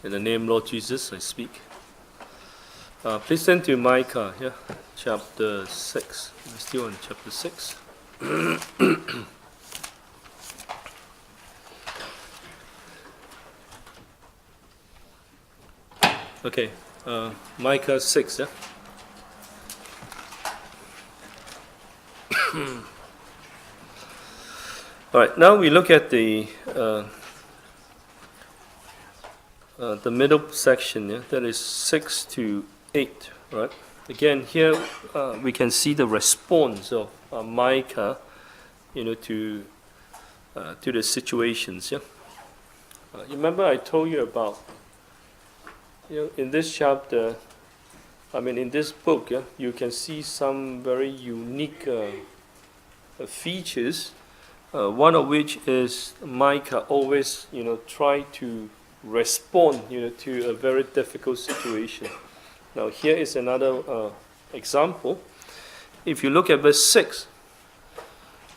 In the name Lord Jesus, I speak. Please turn to Micah, chapter 6. We're still on chapter 6. Okay, Micah 6, yeah? All right, now we look at the middle section, that is 6 to 8, right? Again, here we can see the response of Micah, to the situations. You remember I told you about, in this chapter, in this book, you can see some very unique features. One of which is Micah always, try to respond, to a very difficult situation. Now, here is another example. If you look at verse 6,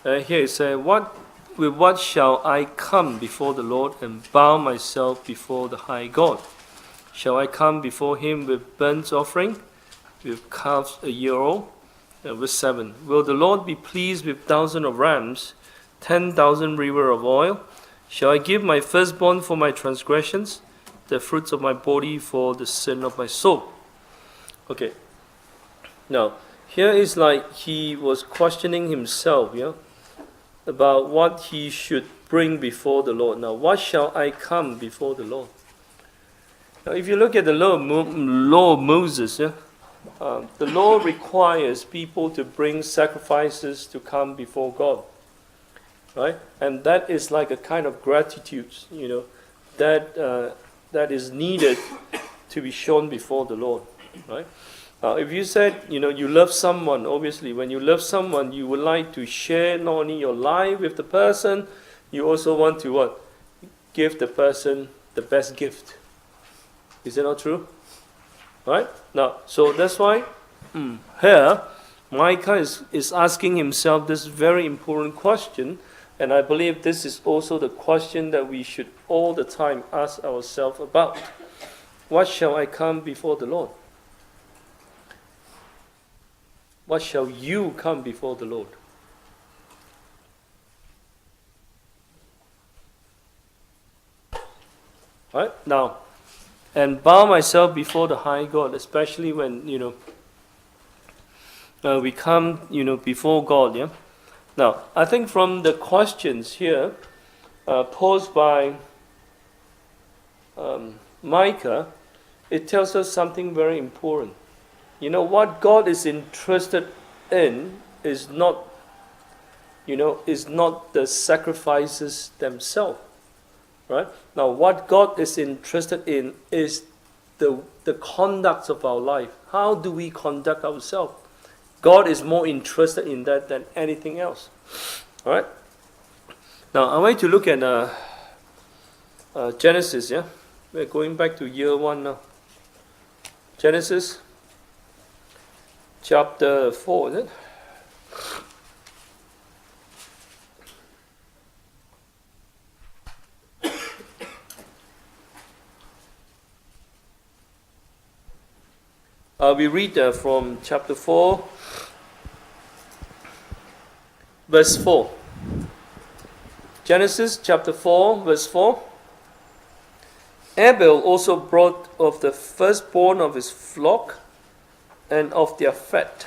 here it says, "With what shall I come before the Lord and bow myself before the high God? Shall I come before him with burnt offering, with calves a year old?" Verse 7, "Will the Lord be pleased with 1,000 of rams, 10,000 rivers of oil? Shall I give my firstborn for my transgressions, the fruits of my body for the sin of my soul?" Okay. Now, here is like he was questioning himself, about what he should bring before the Lord. Now, what shall I come before the Lord? Now, if you look at the law of Moses, the law requires people to bring sacrifices to come before God. Right? And that is like a kind of gratitude, that is needed to be shown before the Lord. Right? If you said, you love someone, obviously, when you love someone, you would like to share not only your life with the person, you also want to what? Give the person the best gift. Is it not true? Right? Now, so that's why here, Micah is asking himself this very important question. And I believe this is also the question that we should all the time ask ourselves about. What shall I come before the Lord? What shall you come before the Lord? Right? Now, and bow myself before the high God, especially when, we come, before God, yeah? Now, I think from the questions here posed by Micah, it tells us something very important. What God is interested in is not, is not the sacrifices themselves, right? Now, what God is interested in is the conduct of our life. How do we conduct ourselves? God is more interested in that than anything else. All right. Now I want to look at Genesis. Yeah, we're going back to year 1 now. Genesis, chapter 4. Is it? We read from chapter 4. Verse 4. Genesis chapter 4, verse 4. "Abel also brought of the firstborn of his flock and of their fat.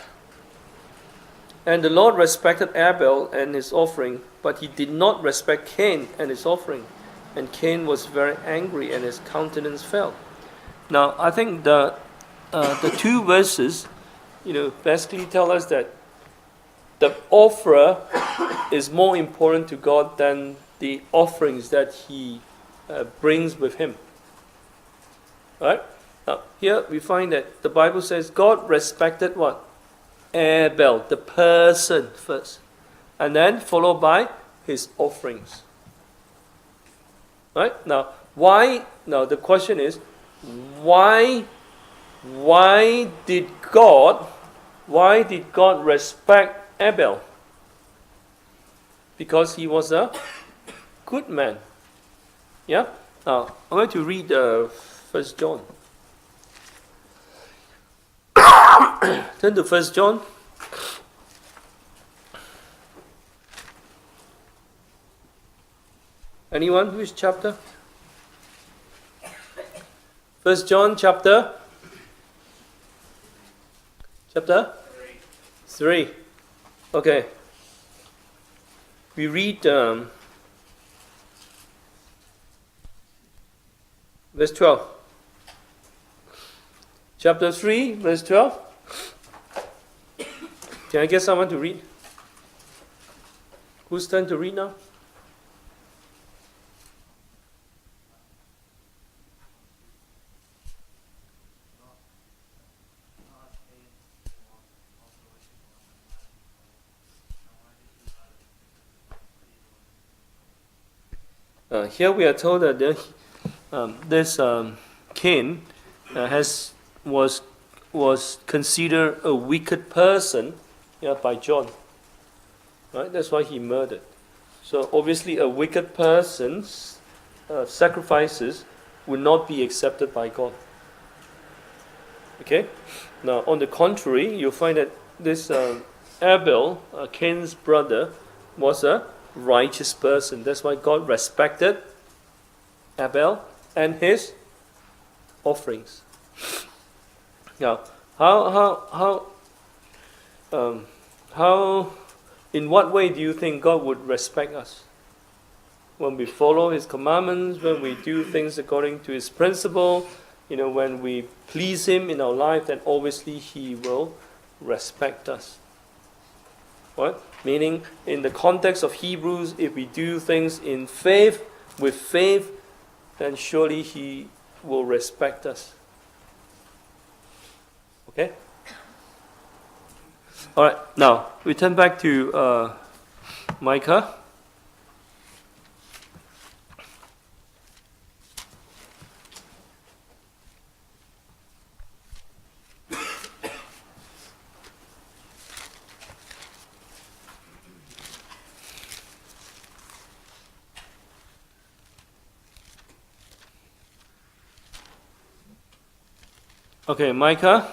And the Lord respected Abel and his offering, but he did not respect Cain and his offering. And Cain was very angry, and his countenance fell." Now, I think the two verses, basically tell us that the offerer is more important to God than the offerings that he brings with him. Right? Now, here we find that the Bible says God respected what? Abel, the person first. And then followed by his offerings. Right? Now, why? Now, the question is, why did God respect Abel? Because he was a good man. Yeah? Now, I'm going to read 1 John. Turn to 1 John. Anyone? Which chapter? 1 John chapter 3. Okay. We read verse 12. Chapter 3, verse 12. Can I get someone to read? Whose turn to read now? Here we are told that this Cain was considered a wicked person, by John. Right? That's why he murdered. So obviously, a wicked person's sacrifices will not be accepted by God. Okay. Now, on the contrary, you'll find that this Abel, Cain's brother, was a righteous person. That's why God respected Abel and his offerings. Now, in what way do you think God would respect us? When we follow His commandments, when we do things according to His principle, when we please Him in our life, then obviously He will respect us. Right? Meaning, in the context of Hebrews, if we do things in faith, with faith, then surely He will respect us. Okay? Alright, now, we turn back to Micah. Okay, Micah.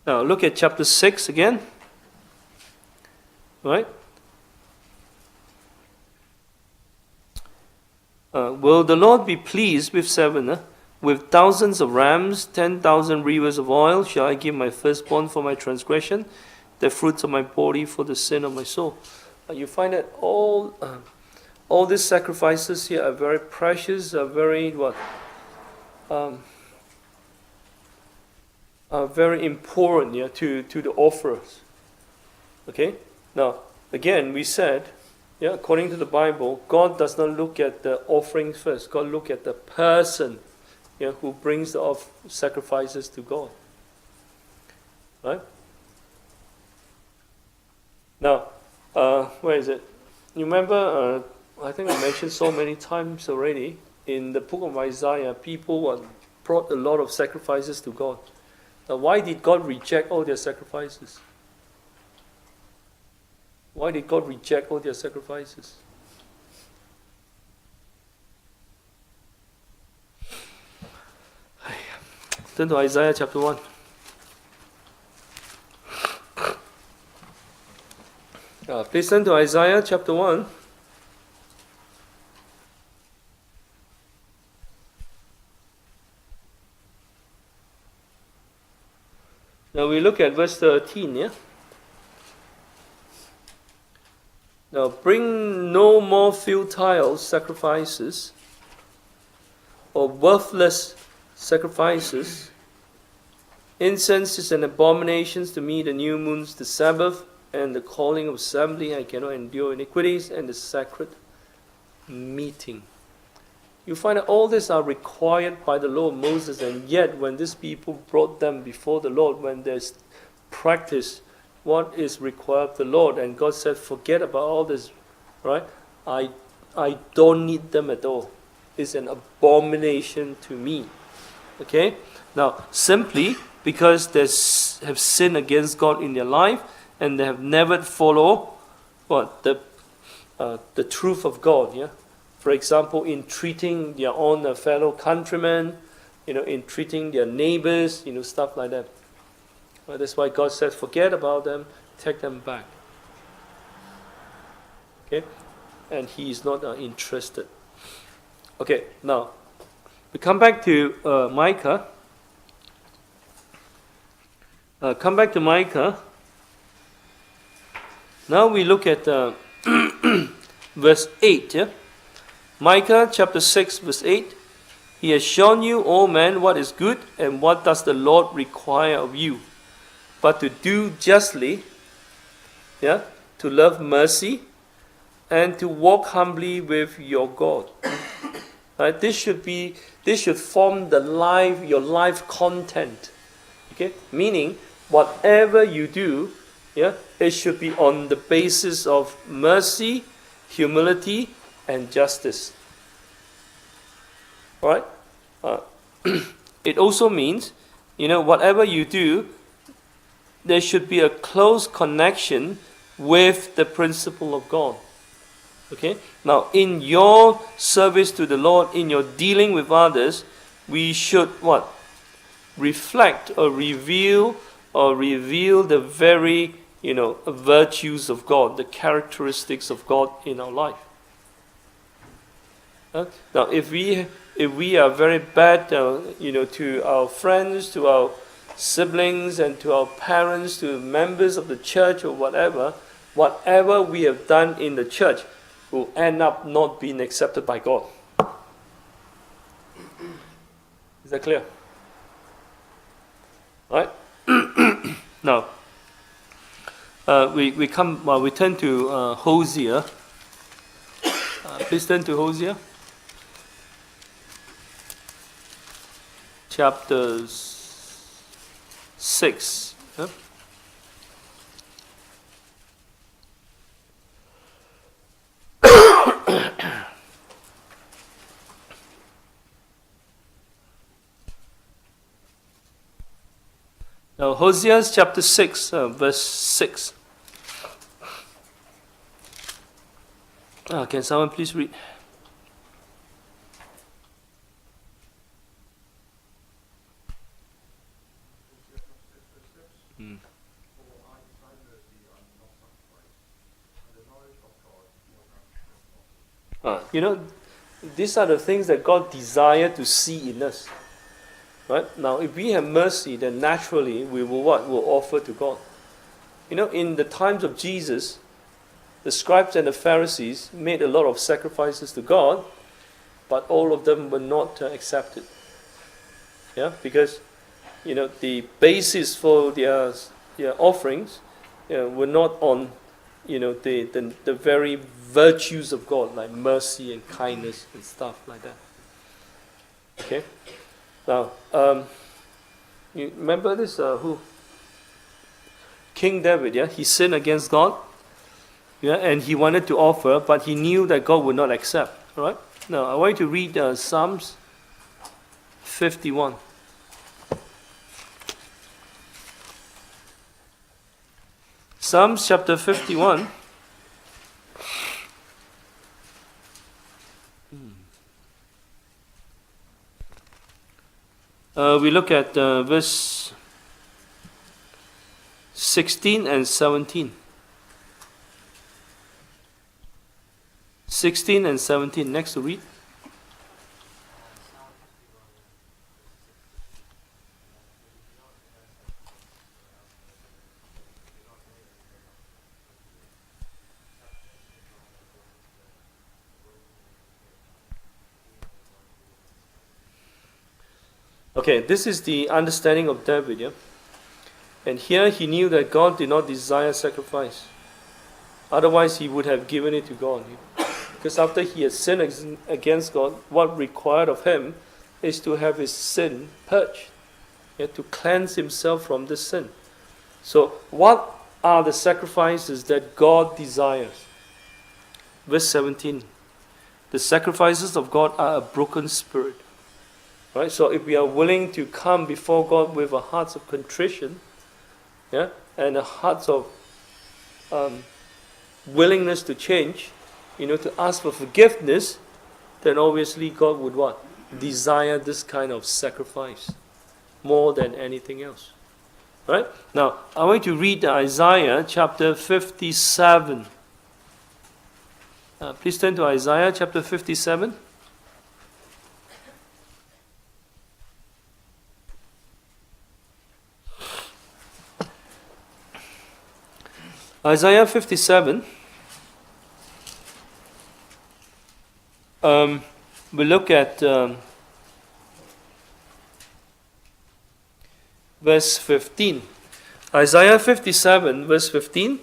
Now look at chapter 6 again. Right? Will the Lord be pleased with 7? With thousands of rams, 10,000 rivers of oil, shall I give my firstborn for my transgression, the fruits of my body for the sin of my soul. You find that all these sacrifices here are very precious, are very very important to the offerers. Okay? Now, again, we said, according to the Bible, God does not look at the offerings first. God looks at the person who brings the sacrifices to God. Right? Now, where is it? You remember, I think I mentioned so many times already, in the book of Isaiah, people brought a lot of sacrifices to God. Now, why did God reject all their sacrifices? Why did God reject all their sacrifices? Turn to Isaiah chapter 1. Please turn to Isaiah chapter 1. Now we look at verse 13, Now bring no more futile sacrifices or worthless sacrifices. Incense is an abomination to me, the new moons, the Sabbath, and the calling of assembly. I cannot endure iniquities, and the sacred meeting. You find that all these are required by the law of Moses, and yet when these people brought them before the Lord, when there's practice what is required of the Lord, and God said, forget about all this, right? I don't need them at all. It's an abomination to me. Okay? Now, simply because they have sinned against God in their life, and they have never followed the truth of God, for example, in treating their own fellow countrymen, in treating their neighbors, stuff like that. Well, that's why God says, forget about them, take them back. Okay? And He is not interested. Okay, now, we come back to Micah. Come back to Micah. Now we look at verse 8. Yeah? Micah chapter 6, verse 8. He has shown you, O man, what is good, and what does the Lord require of you, but to do justly, to love mercy, and to walk humbly with your God. Right? This should form your life content. Okay? Meaning, whatever you do, it should be on the basis of mercy, humility, and justice. Alright? It also means, whatever you do, there should be a close connection with the principle of God. Okay? Now, in your service to the Lord, in your dealing with others, we should what? Reflect or reveal the very, virtues of God, the characteristics of God in our life. Now, if we are very bad, to our friends, to our siblings, and to our parents, to members of the church or whatever we have done in the church will end up not being accepted by God. Is that clear? Right? Now, we turn to Hosea. Please turn to Hosea, chapter 6. Now, Hosea chapter 6, verse 6. Can someone please read? These are the things that God desired to see in us. Right? Now, if we have mercy, then naturally we will what? Will offer to God. In the times of Jesus, the scribes and the Pharisees made a lot of sacrifices to God, but all of them were not accepted. Yeah, because the basis for their offerings were not on the very virtues of God, like mercy and kindness and stuff like that. Okay. Now, you remember this? King David, he sinned against God, and he wanted to offer, but he knew that God would not accept. All right? Now, I want you to read Psalms 51. Psalms chapter 51. We look at verse 16 and 17. 16 and 17. Next to read. Okay, this is the understanding of David, yeah? And here he knew that God did not desire sacrifice. Otherwise he would have given it to God. Yeah? Because after he had sinned against God, what required of him is to have his sin purged. To cleanse himself from the sin. So what are the sacrifices that God desires? Verse 17. The sacrifices of God are a broken spirit. Right? So if we are willing to come before God with a heart of contrition, and a heart of willingness to change, to ask for forgiveness, then obviously God would what? Desire this kind of sacrifice more than anything else. Right? Now, I want to read Isaiah chapter 57. Please turn to Isaiah chapter 57. Isaiah 57. We look at verse 15. Isaiah 57, verse 15.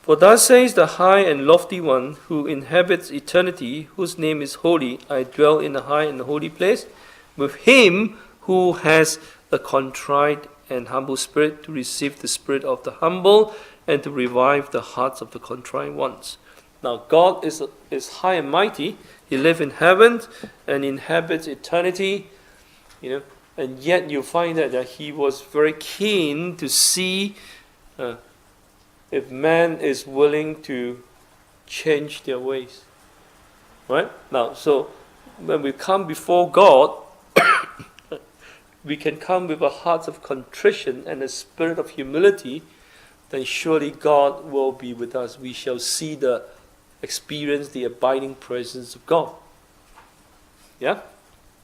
For thus says the high and lofty one who inhabits eternity, whose name is holy, I dwell in the high and holy place, with him who has a contrite and humble spirit, to receive the spirit of the humble and to revive the hearts of the contrite ones. Now God is high and mighty. He lives in heaven and inhabits eternity, and yet you find that he was very keen to see if man is willing to change their ways. Right? Now, so when we come before God, we can come with a heart of contrition and a spirit of humility, then surely God will be with us. We shall experience the abiding presence of God. Yeah?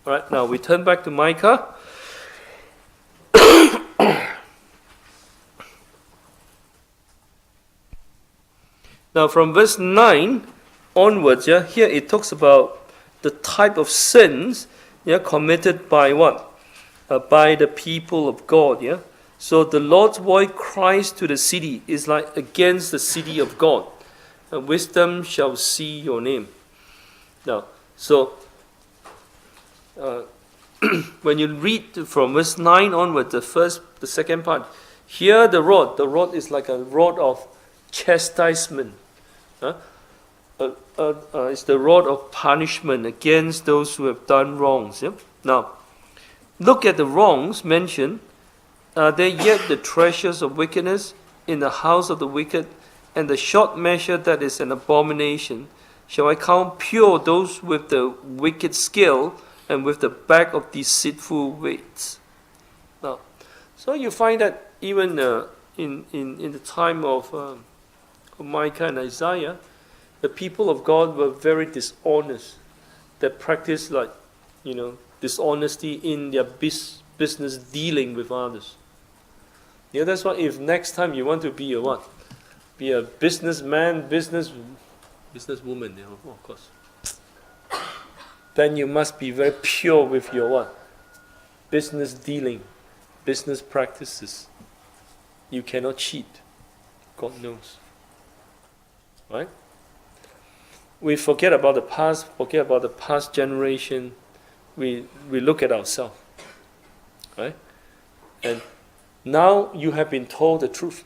All right, now we turn back to Micah. Now from verse 9 onwards, here it talks about the type of sins committed by what? By the people of God. So the Lord's voice cries to the city, is like against the city of God. And wisdom shall see your name. Now, so when you read from verse 9 onward, the second part, here the rod is like a rod of chastisement. It's the rod of punishment against those who have done wrongs. Now, look at the wrongs mentioned. Are they yet the treasures of wickedness in the house of the wicked, and the short measure that is an abomination? Shall I count pure those with the wicked skill and with the back of deceitful weights? Now, so you find that even in the time of Micah and Isaiah, the people of God were very dishonest. They practiced dishonesty in their business dealing with others. That's why if next time you want to be a what? Be a businessman, businesswoman, of course. Then you must be very pure with your what? Business dealing, business practices. You cannot cheat. God knows. Right? We forget about the past generation. We look at ourselves. Right? And now you have been told the truth.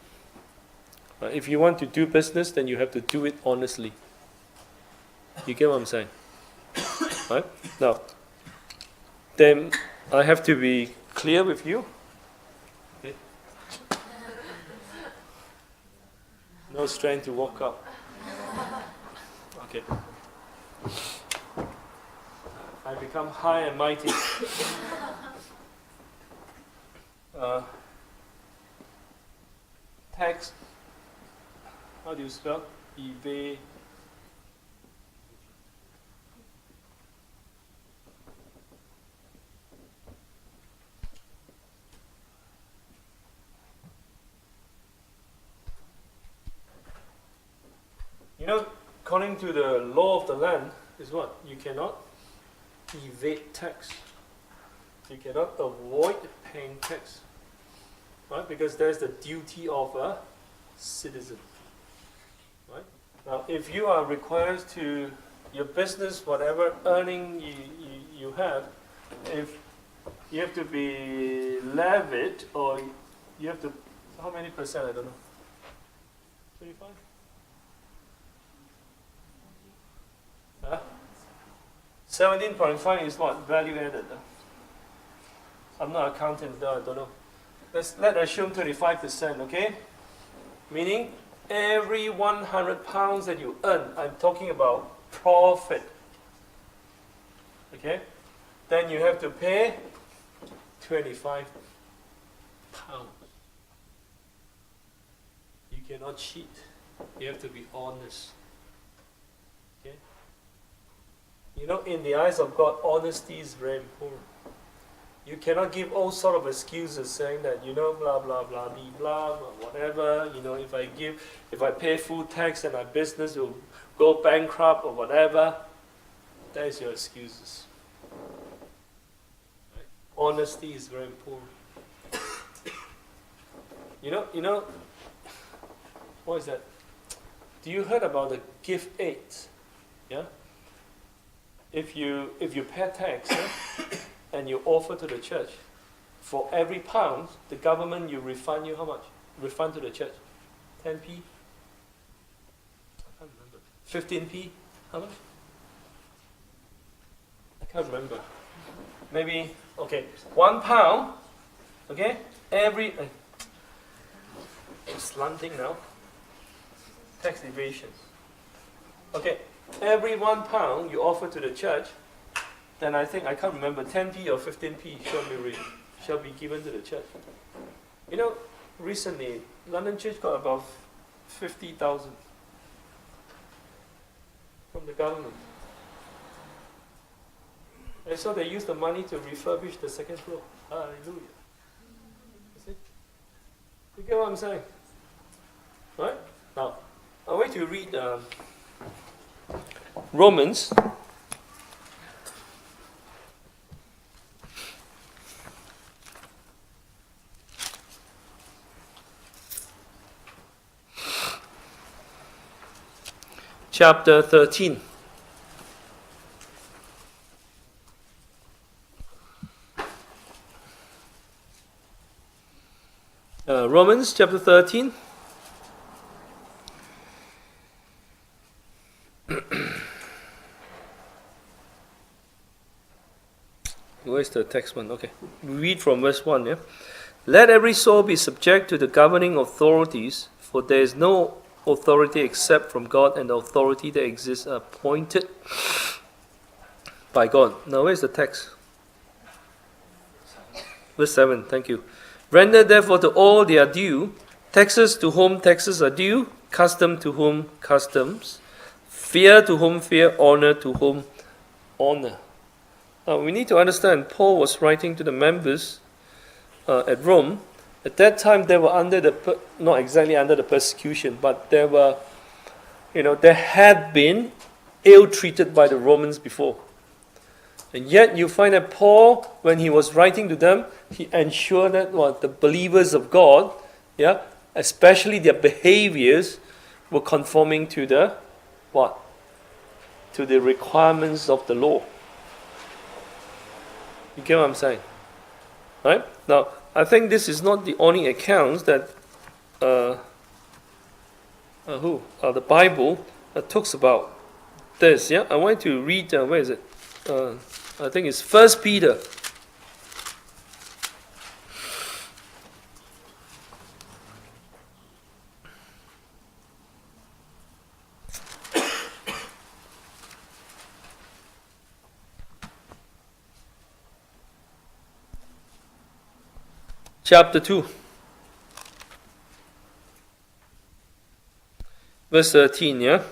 Right? If you want to do business, then you have to do it honestly. You get what I'm saying? Right? Now, then I have to be clear with you. Okay. No strength to walk up. Okay. I become high and mighty. Text. How do you spell? Eve. According to the law of the land, is what? You cannot evade tax. You cannot avoid paying tax. Right? Because that's the duty of a citizen. Right? Now, if you are required to, your business, whatever earning you have, if you have to be levied, or you have to, how many percent? I don't know. 25? 17.5 is what? Value added. I'm not accountant, I don't know. Let's assume 25%, okay? Meaning every 100 pounds that you earn, I'm talking about profit. okay, then you have to pay 25 pounds. You cannot cheat. You have to be honest. Okay? You know, in the eyes of God, honesty is very important. You cannot give all sort of excuses saying that, blah, blah, blah, blah, or whatever. If I pay full tax and my business will go bankrupt or whatever. That is your excuses. Right? Honesty is very important. What is that? Do you heard about the gift aid? Yeah? If you pay tax, and you offer to the church, for every pound, the government will refund you how much? Refund to the church? 10p? I can't remember. 15p? How much? I can't remember. Maybe, okay, £1, okay? It's slanting now. Tax evasion. Okay, every £1 you offer to the church, then I can't remember, 10p or 15p shall be given to the church. Recently, London Church got about 50,000 from the government. And so they used the money to refurbish the second floor. Hallelujah. You see? You get what I'm saying? Right? Now, I want you to read Romans. Chapter 13. Romans chapter 13. Where's the text one? Okay. We read from verse 1. Yeah? Let every soul be subject to the governing authorities, for there is no authority except from God, and the authority that exists are appointed by God. Now where's the text? Verse 7, thank you. Render therefore to all their due, taxes to whom taxes are due, custom to whom customs, fear to whom fear, honor to whom honor. Now we need to understand, Paul was writing to the members at Rome. At that time, they were not exactly under the persecution, but they had been ill-treated by the Romans before. And yet you find that Paul, when he was writing to them, he ensured that the believers of God, especially their behaviors, were conforming to the to the requirements of the law. You get what I'm saying? Right? Now, I think this is not the only accounts that the Bible talks about this. Yeah, I want to read. Where is it? I think it's 1 Peter. Chapter 2, verse 13, yeah?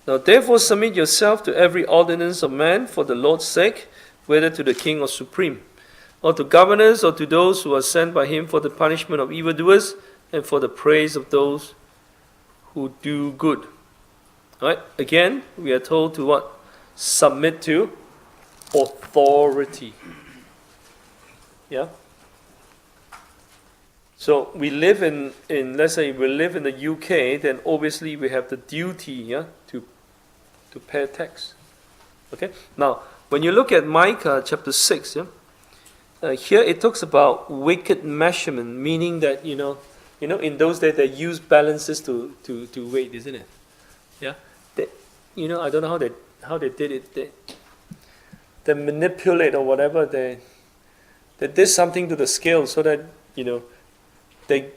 Now therefore submit yourself to every ordinance of man for the Lord's sake, whether to the king or supreme, or to governors, or to those who are sent by him for the punishment of evildoers, and for the praise of those who do good. Right? Again, we are told to what? Submit to authority. Yeah? So we live in let's say we live in the UK, then obviously we have the duty to pay tax. Okay? Now, when you look at Micah chapter 6, here it talks about wicked measurement, meaning that in those days they used balances to weight, isn't it? Yeah. I don't know how they did it. They manipulate or whatever. They did something to the scale so that they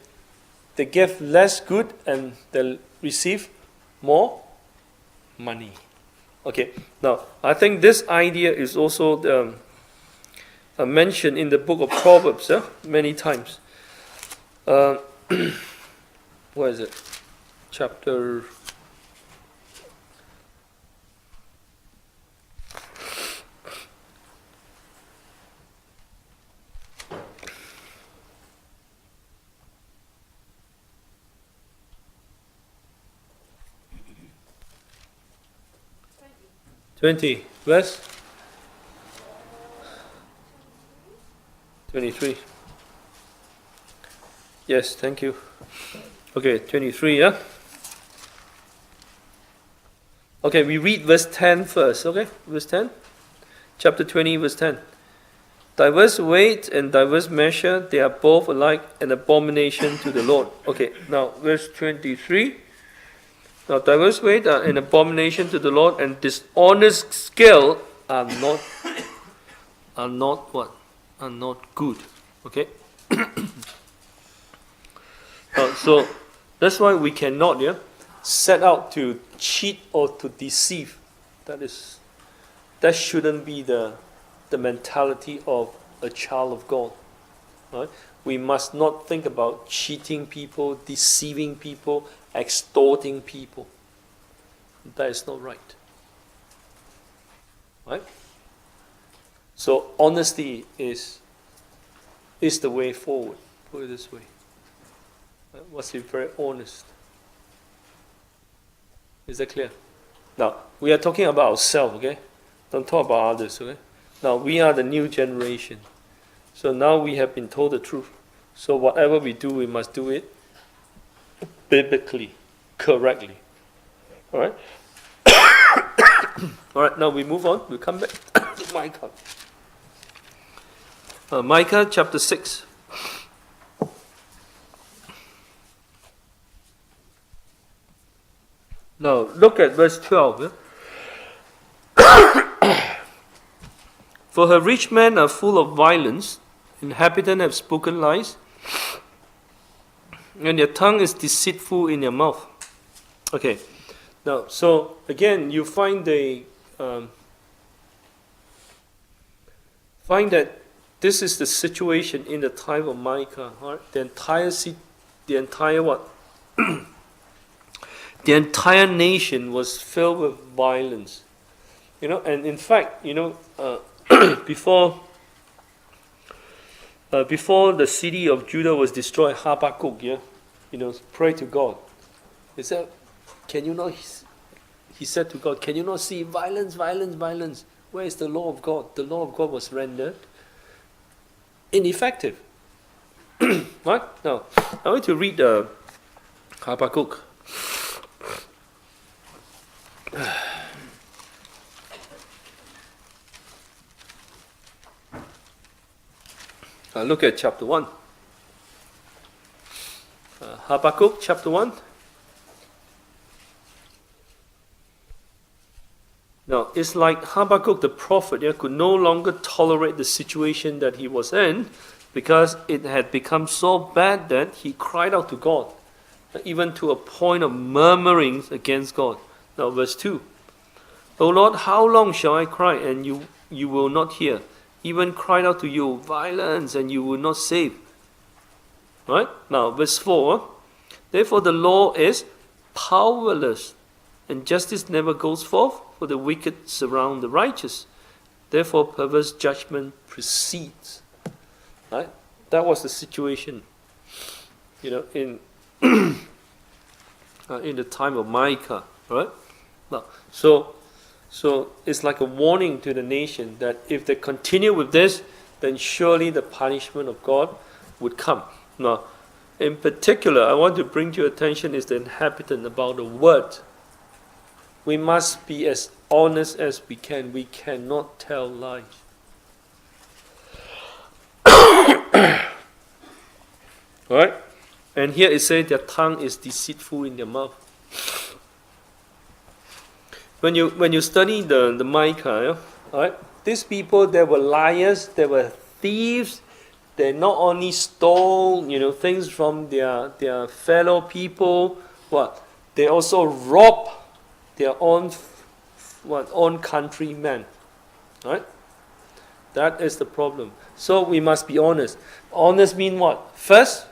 give less good and they receive more money. Okay, now I think this idea is also mentioned in the book of Proverbs many times. Where is it? Chapter 20, verse 23. Yes, thank you. Okay, 23, yeah? Okay, we read verse 10 first, okay? Verse 10. Chapter 20, verse 10. Diverse weight and diverse measure, they are both alike an abomination to the Lord. Okay, now verse 23. Now diverse weight are an abomination to the Lord, and dishonest scale are not what? Are not good. Okay? So that's why we cannot set out to cheat or to deceive. That shouldn't be the mentality of a child of God. Right? We must not think about cheating people, deceiving people, extorting people. That is not right. Right? So honesty is the way forward. Put it this way. Must be very honest. Is that clear? Now, we are talking about ourselves, okay? Don't talk about others, okay? Now, we are the new generation. So now we have been told the truth. So whatever we do, we must do it biblically, correctly. All right? All right, now we move on. We'll come back to Micah. Micah chapter 6. Now, look at verse 12. For her rich men are full of violence, inhabitants have spoken lies, and their tongue is deceitful in their mouth. Okay, now, so again, you find that this is the situation in the time of Micah. Right? The entire what? The entire nation was filled with violence. And in fact, before the city of Judah was destroyed, Habakkuk, pray to God. He said, "Can you not?" He said to God, "Can you not see violence, violence, violence? Where is the law of God?" The law of God was rendered ineffective. Right? Now, I want to read Habakkuk. Look at chapter 1. Habakkuk chapter 1. Now, it's like Habakkuk the prophet could no longer tolerate the situation that he was in, because it had become so bad that he cried out to God, even to a point of murmuring against God. Now, verse 2. O Lord, how long shall I cry, and you will not hear? Even cried out to you, violence, and you will not save. Right? Now, verse 4. Therefore the law is powerless, and justice never goes forth, for the wicked surround the righteous. Therefore perverse judgment proceeds. Right? That was the situation, in in the time of Micah. Right? Now, so it's like a warning to the nation that if they continue with this, then surely the punishment of God would come. Now, in particular, I want to bring to your attention is the inhabitant about the word. We must be as honest as we can. We cannot tell lies. Alright? And here it says their tongue is deceitful in their mouth. When you study the Micah, right, these people, they were liars, they were thieves. They not only stole things from their fellow people, they also robbed their own own countrymen. Right? That is the problem. So we must be honest. Honest mean what? First,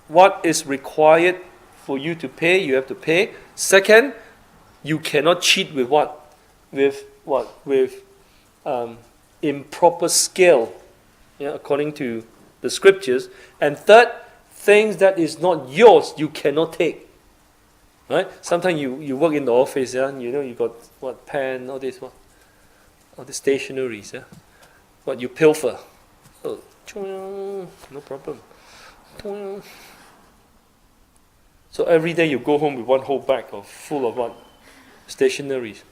what is required for you to pay, you have to pay. Second, you cannot cheat with what? With improper scale, according to the scriptures. And third, things that is not yours, you cannot take. Right? Sometimes you work in the office, you got pen, all the stationaries, What you pilfer. Oh, no problem. So every day you go home with one whole bag full of what? Stationaries.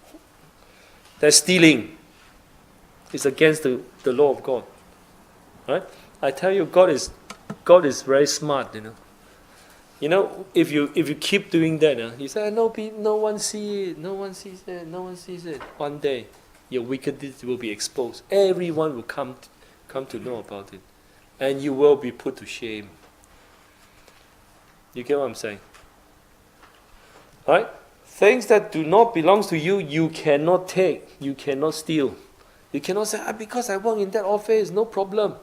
That's stealing. It's against the law of God. Right? I tell you, God is very smart, if you keep doing that, you say, no one sees it, no one sees it. One day, your wickedness will be exposed. Everyone will come to know about it, and you will be put to shame. You get what I'm saying? Right? Things that do not belong to you, you cannot take, you cannot steal. You cannot say, because I work in that office, no problem.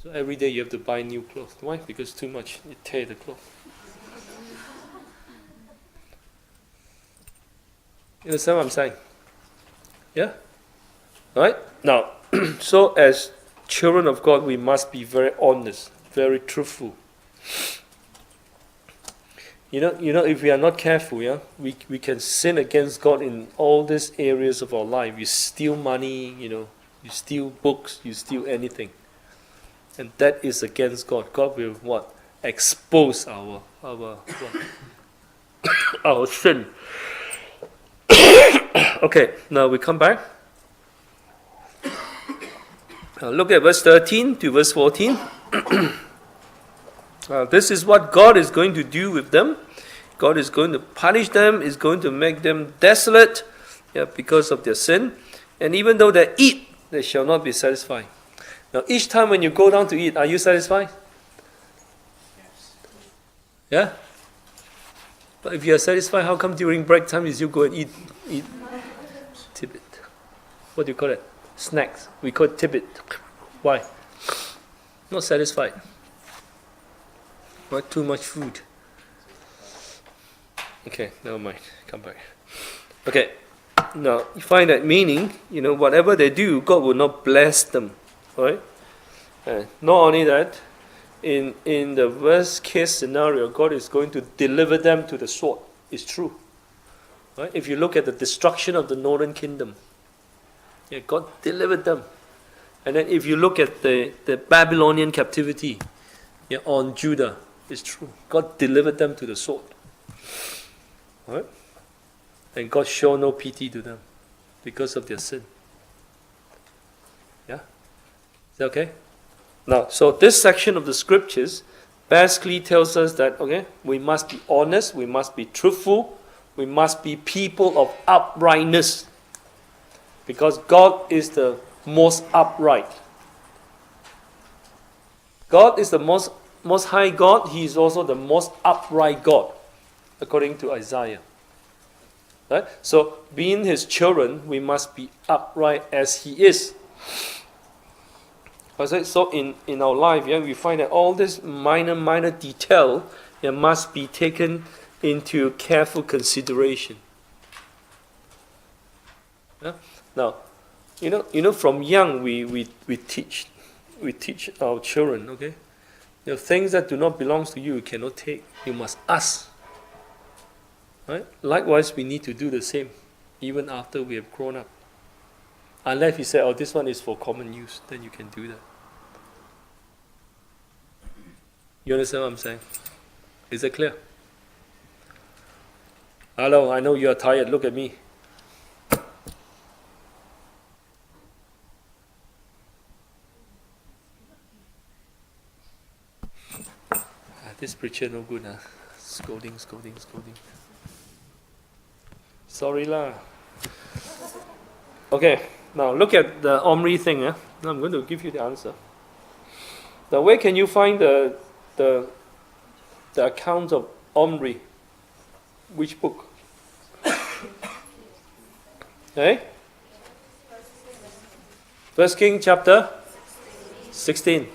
So every day you have to buy new clothes. Why? Because too much, you tear the clothes. You understand what I'm saying? Yeah? Right? Now, so as children of God, we must be very honest, very truthful. If we are not careful, we can sin against God in all these areas of our life. You steal money, you steal books, you steal anything. And that is against God. God will what? Expose our our sin. Okay, now we come back. Look at verse 13 to verse 14. This is what God is going to do with them. God is going to punish them, is going to make them desolate because of their sin. And even though they eat, they shall not be satisfied. Now, each time when you go down to eat, are you satisfied? Yes. Yeah? But if you are satisfied, how come during break time is you go and eat tidbit? What do you call it? Snacks. We call it tidbit. Why? Not satisfied. What? Too much food. Okay, never mind. Come back. Okay. Now, you find that meaning, whatever they do, God will not bless them. Right? And not only that, in the worst case scenario, God is going to deliver them to the sword. It's true. Right? If you look at the destruction of the northern kingdom, God delivered them. And then if you look at the Babylonian captivity on Judah, it's true. God delivered them to the sword. Right? And God showed no pity to them because of their sin. Yeah? Is that okay? Now, so this section of the scriptures basically tells us that, we must be honest, we must be truthful, we must be people of uprightness. Because God is the most upright. God is the most high God. He is also the most upright God, according to Isaiah. Right? So, being His children, we must be upright as He is. So, in our life, we find that all this minor detail must be taken into careful consideration. Yeah? Now, from young we teach our children. Things that do not belong to you cannot take. You must ask. Right? Likewise, we need to do the same, even after we have grown up. Unless you say, this one is for common use, then you can do that. You understand what I'm saying? Is it clear? Hello, I know you are tired. Look at me. This preacher no good. Scolding. Sorry lah. Okay, now look at the Omri thing. Now I'm going to give you the answer. Now where can you find the account of Omri? Which book? Okay? First King chapter 16.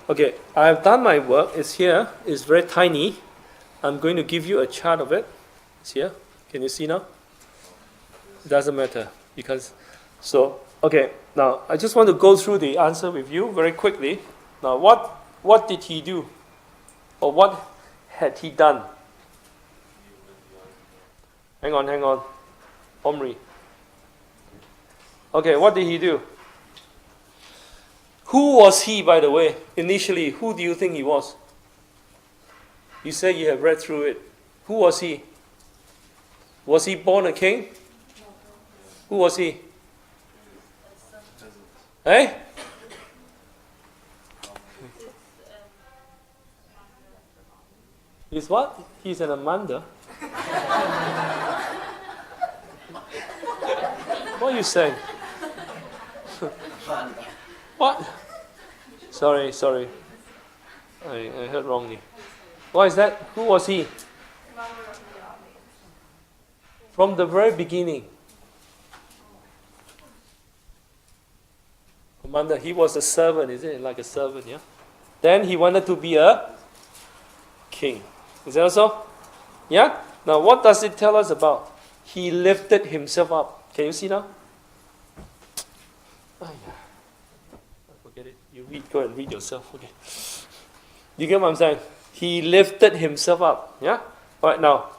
Okay, I have done my work. It's here. It's very tiny. I'm going to give you a chart of it. It's here. Can you see now? It doesn't matter because okay. Now I just want to go through the answer with you very quickly. Now what did he do, or what had he done? Hang on, Omri. Okay, what did he do? Who was he, by the way? Initially, who do you think he was? You say you have read through it. Who was he? Was he born a king? Who was he? Eh? He's what? He's an Amanda. What are you saying? What? Sorry. I heard wrongly. What is that? Who was he? From the very beginning. Commander, he was a servant, isn't it? Like a servant, yeah? Then he wanted to be a king. Is that so? Yeah? Now what does it tell us about? He lifted himself up. Can you see now? Forget it. Go and read yourself. Okay. You get what I'm saying? He lifted himself up. Yeah? Alright, now.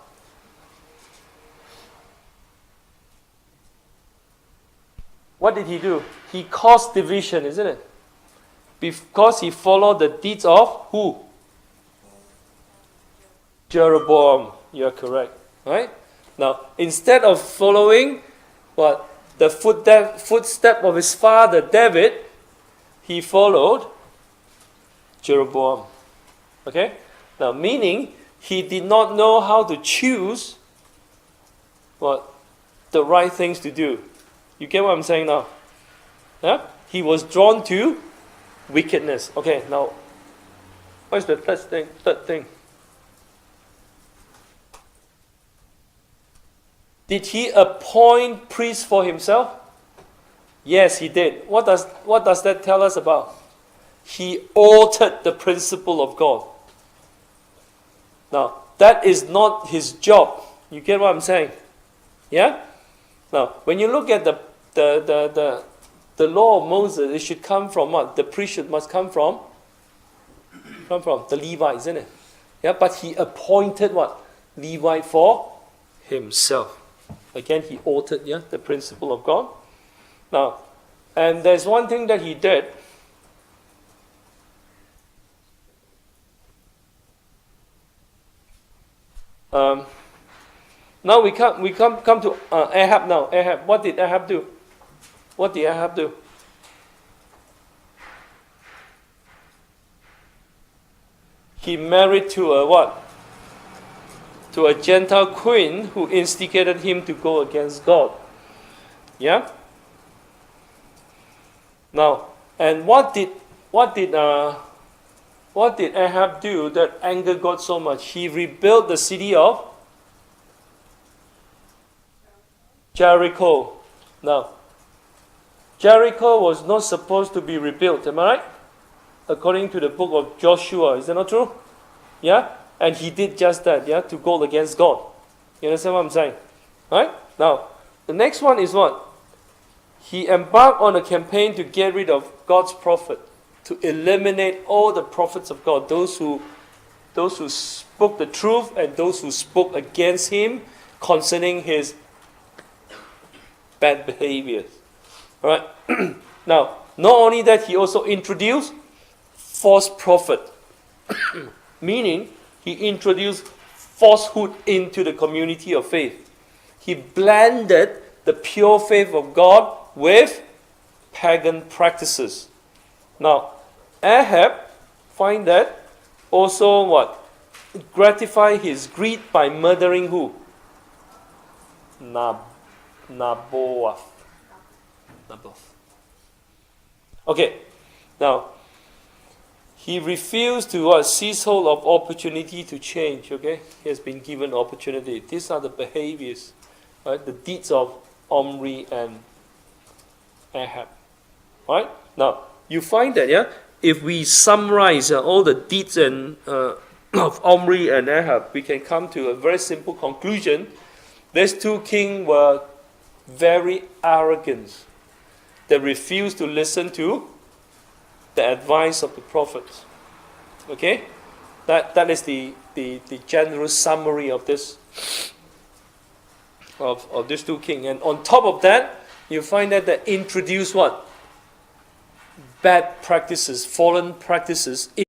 What did he do? He caused division, isn't it? Because he followed the deeds of who? Jeroboam. You are correct. Right? Now, instead of following the footstep of his father David, he followed Jeroboam. Okay? Now, meaning he did not know how to choose the right things to do. You get what I'm saying now? Yeah? He was drawn to wickedness. Okay, now, what is the third thing? Did he appoint priests for himself? Yes, he did. What does that tell us about? He altered the principle of God. Now, that is not his job. You get what I'm saying? Yeah? Now, when you look at the law of Moses, it should come from what? The priesthood must come from the Levites, isn't it? Yeah, but he appointed what? Levite for himself. Again, he altered the principle of God. Now, and there's one thing that he did. Now we come to Ahab now. Ahab, what did Ahab do? What did Ahab do? He married to a what? To a Gentile queen who instigated him to go against God. Yeah? Now, and what did Ahab do that angered God so much? He rebuilt the city of Jericho. Now, Jericho was not supposed to be rebuilt, am I right? According to the book of Joshua, is that not true? Yeah? And he did just that, yeah, to go against God. You understand what I'm saying? Right? Now, the next one is what? He embarked on a campaign to get rid of God's prophet, to eliminate all the prophets of God, those who spoke the truth and those who spoke against him concerning his bad behaviors. All right. Now, not only that, he also introduced false prophet, meaning he introduced falsehood into the community of faith. He blended the pure faith of God with pagan practices. Now, Ahab find that also what? Gratify his greed by murdering who? Naboth. Okay, now He refused to what? Seize hold of opportunity to change. Okay, he has been given opportunity. These are the behaviors, right? The deeds of Omri and Ahab. Right? Now you find that, yeah, if we summarize all the deeds and of Omri and Ahab, we can come to a very simple conclusion. These two kings were very arrogant. They refused to listen to the advice of the prophets. Okay? That is the general summary of this of these two kings. And on top of that, you find that they introduce what? Bad practices, fallen practices